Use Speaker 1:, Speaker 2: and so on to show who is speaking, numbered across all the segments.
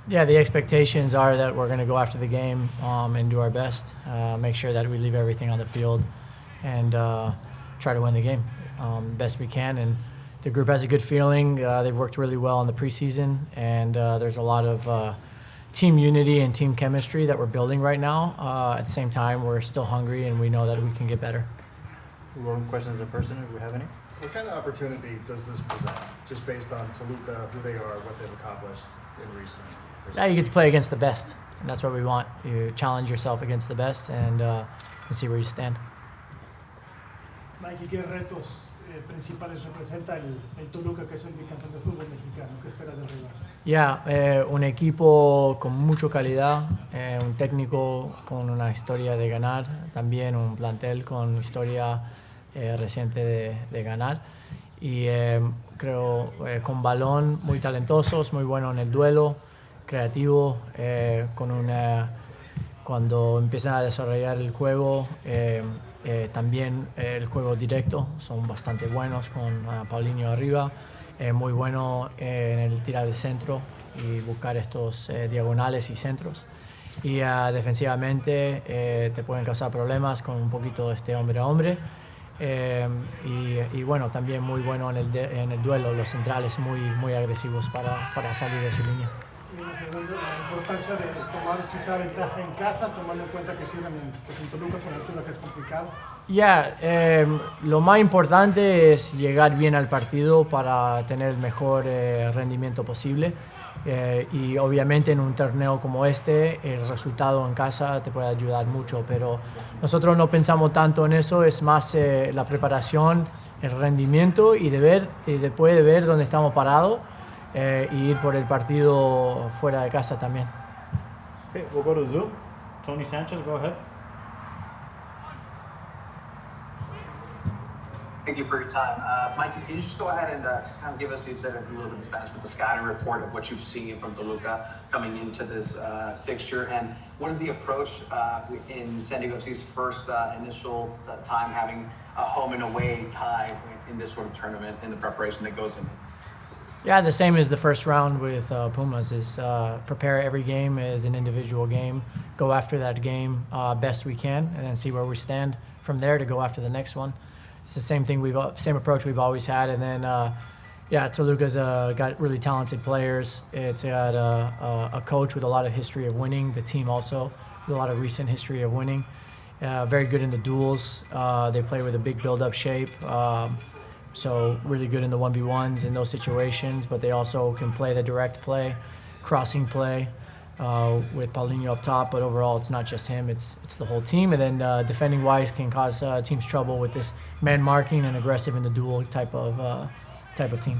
Speaker 1: Yeah, the expectations are that we're going to go after the game and do our best, make sure that we leave everything on the field, and try to win the game best we can. And the group has a good feeling. They've worked really well in the preseason, and there's a lot of team unity and team chemistry that we're building right now. At the same time, we're still hungry, and we know that we can get better.
Speaker 2: One question as a person, if we have any.
Speaker 3: What kind of opportunity does this present, just based on Toluca, who they are, what they've accomplished in recent years?
Speaker 1: Yeah, you get to play against the best, and that's what we want. You challenge yourself against the best and see where you stand.
Speaker 4: Mikey, ¿qué retos principales representa el Toluca, que es el bicampeón de fútbol mexicano? ¿Qué esperas del rival?
Speaker 1: Yeah, un equipo con mucha calidad, un técnico con una historia de ganar, también un plantel con historia reciente de ganar. Y creo con balón muy talentosos, muy bueno en el duelo, creativo, cuando empiezan a desarrollar el juego, también el juego directo, son bastante buenos con Paulinho arriba, muy bueno en el tirar de centro y buscar estos diagonales y centros. Y defensivamente te pueden causar problemas con un poquito hombre a hombre. Y bueno, también muy bueno en el duelo, los centrales muy agresivos para salir de su línea.
Speaker 4: Y en el segundo, la importancia de tomar quizá ventaja en casa, tomando en cuenta que cierran en Toluca con la altura, que es complicado.
Speaker 1: Lo más importante es llegar bien al partido para tener el mejor rendimiento posible. Y obviamente en un torneo como este el resultado en casa te puede ayudar mucho, pero nosotros no pensamos tanto en eso, es más la preparación, el rendimiento y después de ver dónde estamos parados y ir por el partido fuera de casa también.
Speaker 2: Okay, we'll go to Zoom. Tony Sanchez, go ahead.
Speaker 5: Thank you for your time. Mikey, can you just go ahead and just kind of give us, you said a little bit in Spanish, but the scouting report of what you've seen from Toluca coming into this fixture, and what is the approach in San Diego FC's first initial time having a home and away tie in this sort of tournament and the preparation that goes in?
Speaker 1: Yeah, the same as the first round with Pumas is prepare every game as an individual game, go after that game best we can, and then see where we stand from there to go after the next one. It's the same thing same approach we've always had, and then Toluca's got really talented players. It's got a coach with a lot of history of winning. The team also with a lot of recent history of winning. Very good in the duels. They play with a big build-up shape, so really good in the 1v1s in those situations. But they also can play the direct play, crossing play. With Paulinho up top, but overall it's not just him, it's the whole team. And then defending wise can cause teams trouble with this man marking and aggressive in the duel type of team.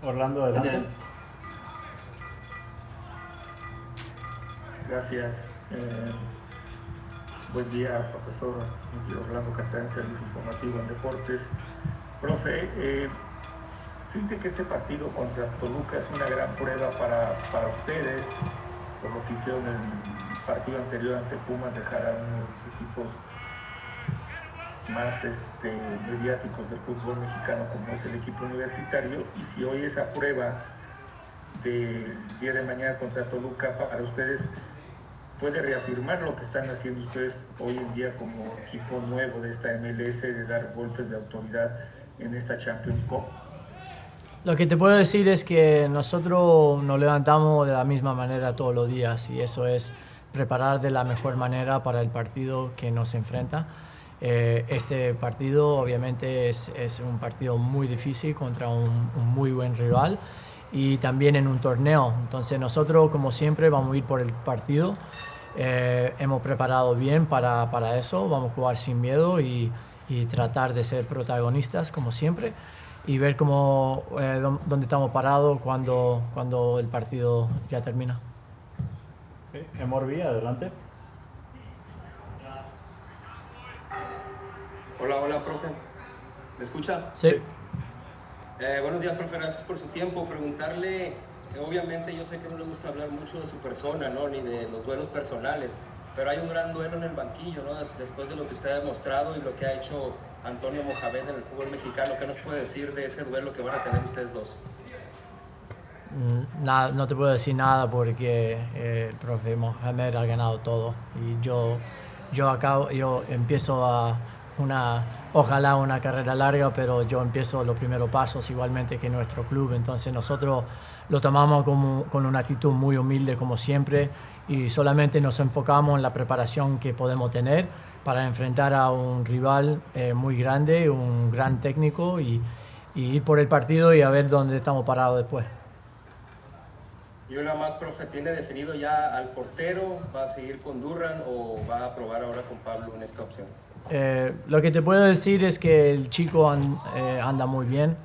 Speaker 2: Orlando, adelante.
Speaker 6: Gracias. Buen día, profesor Orlando Castañeda, Servicio Informativo en Deportes. Profe, ¿siente que este partido contra Toluca es una gran prueba para ustedes? Por lo que hicieron en el partido anterior ante Pumas, dejar a uno de los equipos más mediáticos del fútbol mexicano como es el equipo universitario, y si hoy esa prueba del día de mañana contra Toluca para ustedes puede reafirmar lo que están haciendo ustedes hoy en día como equipo nuevo de esta MLS, de dar golpes de autoridad en esta Champions Cup.
Speaker 1: Lo que te puedo decir es que nosotros nos levantamos de la misma manera todos los días, y eso es preparar de la mejor manera para el partido que nos enfrenta. Este partido obviamente es un partido muy difícil contra un muy buen rival y también en un torneo. Entonces nosotros, como siempre, vamos a ir por el partido. Hemos preparado bien para eso, vamos a jugar sin miedo y tratar de ser protagonistas como siempre, y ver dónde estamos parados cuando el partido ya termina.
Speaker 2: Okay. Emor Villa, adelante.
Speaker 7: Hola, profe. ¿Me escucha?
Speaker 1: Sí.
Speaker 7: Buenos días, profe. Gracias por su tiempo. Preguntarle, obviamente yo sé que no le gusta hablar mucho de su persona, ¿no? Ni de los duelos personales, pero hay un gran duelo en el banquillo, ¿no? Después de lo que usted ha demostrado y lo que ha hecho Antonio Mohamed en el fútbol mexicano, ¿qué nos puede decir de ese duelo que van a tener ustedes dos?
Speaker 1: No te puedo decir nada porque el profe Mohamed ha ganado todo y yo empiezo ojalá una carrera larga, pero yo empiezo los primeros pasos igualmente que nuestro club, entonces nosotros lo tomamos con una actitud muy humilde como siempre y solamente nos enfocamos en la preparación que podemos tener para enfrentar a un rival muy grande, un gran técnico y ir por el partido y a ver dónde estamos parados después.
Speaker 7: Y una más, profe, ¿tiene definido ya al portero? ¿Va a seguir con Durran o va a probar ahora con Pablo en esta opción?
Speaker 1: Lo que te puedo decir es que el chico anda muy bien,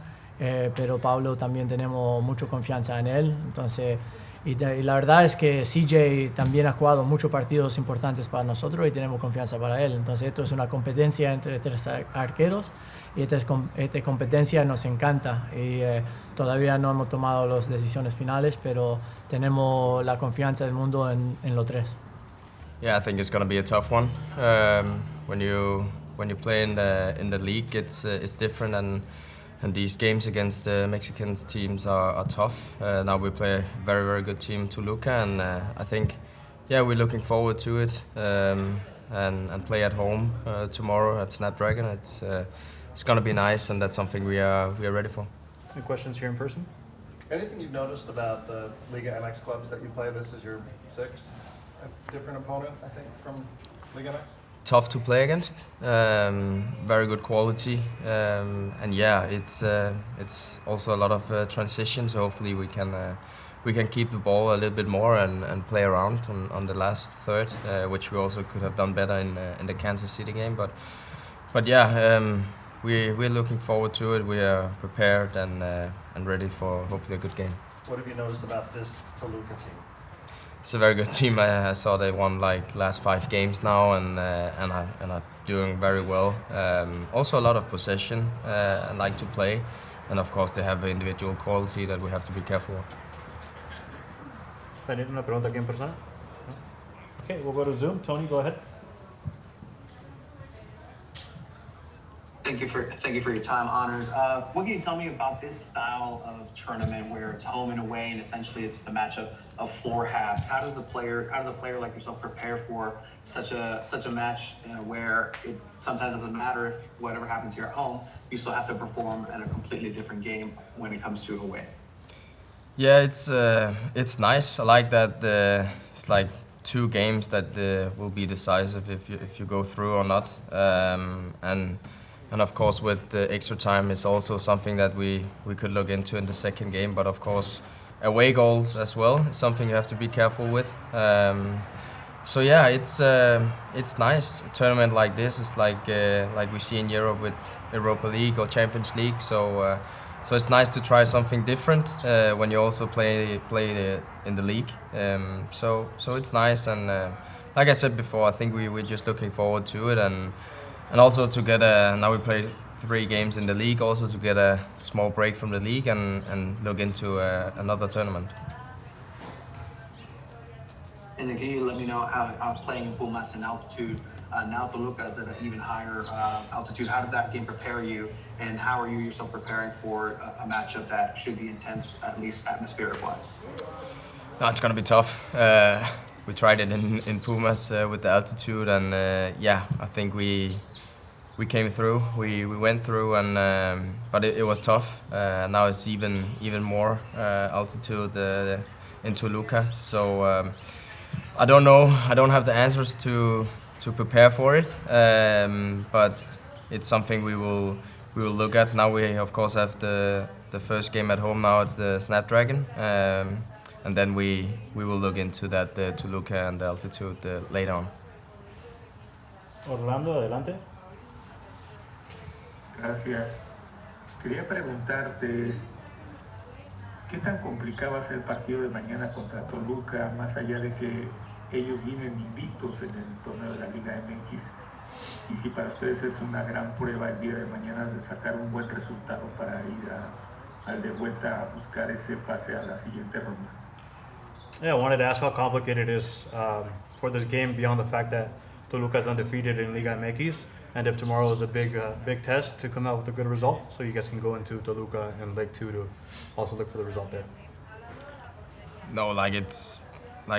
Speaker 1: pero Pablo también tenemos mucha confianza en él. Entonces, y la verdad es que CJ también ha jugado muchos partidos importantes para nosotros y tenemos confianza para él. Entonces, esto es una competencia entre tres arqueros y esta competencia nos encanta. Y todavía no hemos tomado las decisiones finales, pero tenemos la confianza del mundo en los tres.
Speaker 8: Yeah, I think it's going to be a tough one. When you play in the league, it's different, and these games against the Mexican teams are tough. Now we play a very, very good team, Toluca, and I think, yeah, we're looking forward to it and play at home tomorrow at Snapdragon. It's going to be nice, and that's something we are ready for.
Speaker 2: Any questions here in person?
Speaker 3: Anything you've noticed about the Liga MX clubs that you play? This is your sixth different opponent, I think, from Liga MX?
Speaker 8: Tough to play against, very good quality, and yeah, it's also a lot of transition. So hopefully we can keep the ball a little bit more and play around on the last third, which we also could have done better in the Kansas City game. But yeah, we're looking forward to it. We are prepared and ready for hopefully a good game.
Speaker 3: What have you noticed about this Toluca team?
Speaker 8: It's a very good team. I saw they won like last 5 games now and are doing very well. Also a lot of possession and like to play, and of course they have individual quality that we have to be careful of.
Speaker 2: Daniel, una pregunta aquí en persona? No? Okay, we'll go to Zoom. Tony, go ahead.
Speaker 5: Thank you for your time, honors. What can you tell me about this style of tournament where it's home and away, and essentially it's the matchup of 4 halves? How does a player like yourself prepare for such a match, where it sometimes doesn't matter if whatever happens here at home, you still have to perform in a completely different game when it comes to away?
Speaker 8: Yeah, it's nice. I like that. It's like 2 games that will be decisive if you go through or not, and of course, with the extra time, is also something that we could look into in the second game. But of course, away goals as well is something you have to be careful with. So yeah, it's nice. A tournament like this is like we see in Europe with Europa League or Champions League. So it's nice to try something different when you also play in the league. So it's nice, and like I said before, I think we're just looking forward to it, and also to get now we played 3 games in the league, also to get a small break from the league and look into another tournament.
Speaker 5: And then can you let me know how playing in Pumas in altitude, now Toluca is at an even higher altitude, how does that game prepare you, and how are you yourself preparing for a matchup that should be intense, at least atmospheric-wise?
Speaker 8: No, it's going to be tough. We tried it in Pumas with the altitude, and yeah, I think we came through. We went through, and but it was tough. Now it's even more altitude in Toluca. So I don't know. I don't have the answers to prepare for it, but it's something we will look at. Now we of course have the first game at home now at the Snapdragon. And then we will look into that Toluca and the altitude later on.
Speaker 2: Orlando, adelante.
Speaker 6: Gracias. Quería preguntarte, ¿qué tan complicado va a ser el partido de mañana contra Toluca, más allá de que ellos vienen invictos en el torneo de la Liga MX? Y si para ustedes es una gran prueba el día de mañana de sacar un buen resultado para ir al de vuelta a buscar ese pase a la siguiente ronda.
Speaker 2: Yeah, I wanted to ask how complicated it is for this game beyond the fact that Toluca is undefeated in Liga MX, and if tomorrow is a big test to come out with a good result, so you guys can go into Toluca and Leg 2 to also look for the result there.
Speaker 8: No, like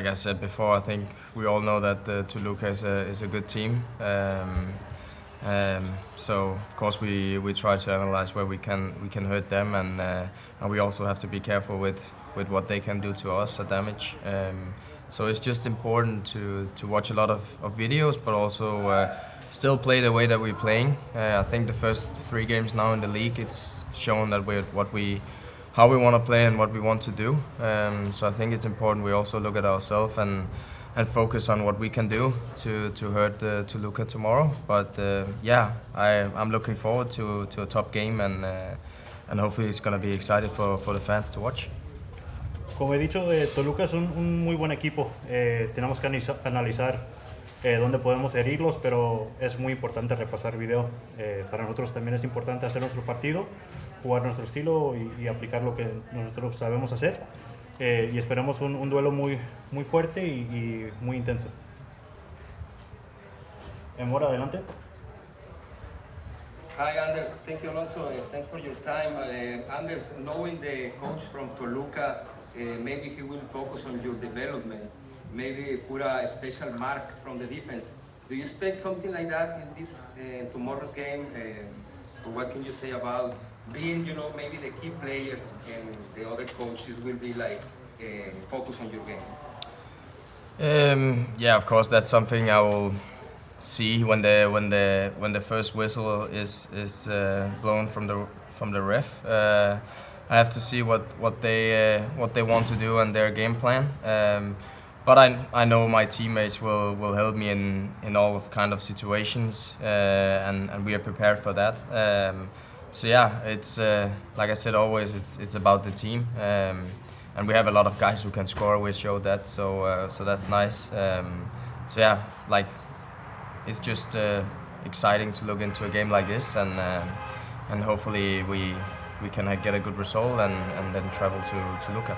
Speaker 8: I said before. I think we all know that Toluca is a good team. So of course we try to analyze where we can hurt them, and we also have to be careful with what they can do to us, damage. So it's just important to watch a lot of videos, but also still play the way that we're playing. I think the first 3 games now in the league, it's shown that how we want to play and what we want to do. So I think it's important we also look at ourselves and focus on what we can do to hurt Toluca tomorrow. But yeah, I'm looking forward to a top game, and hopefully it's going to be exciting for the fans to watch.
Speaker 2: Como he dicho, Toluca es un muy buen equipo. Tenemos que analizar dónde podemos herirlos, pero es muy importante repasar video. Para nosotros también es importante hacer nuestro partido, jugar nuestro estilo y aplicar lo que nosotros sabemos hacer. Y esperemos un duelo muy fuerte y muy intenso. Mora, adelante.
Speaker 7: Hi, Anders. Thank you also. Thanks for your time. Anders, knowing the coach from Toluca, maybe he will focus on your development. Maybe put a special mark from the defense. Do you expect something like that in this tomorrow's game? Or what can you say about being, maybe the key player and the other coaches will be like focus on your game?
Speaker 8: Yeah, of course, that's something I will see when the first whistle is blown from the ref. I have to see what they want to do and their game plan. But I know my teammates will help me in all of kind of situations, and we are prepared for that. So yeah, it's like I said, always it's about the team, and we have a lot of guys who can score. We showed that, so that's nice. So yeah, like it's just exciting to look into a game like this, and hopefully we can get a good result and then travel to Toluca.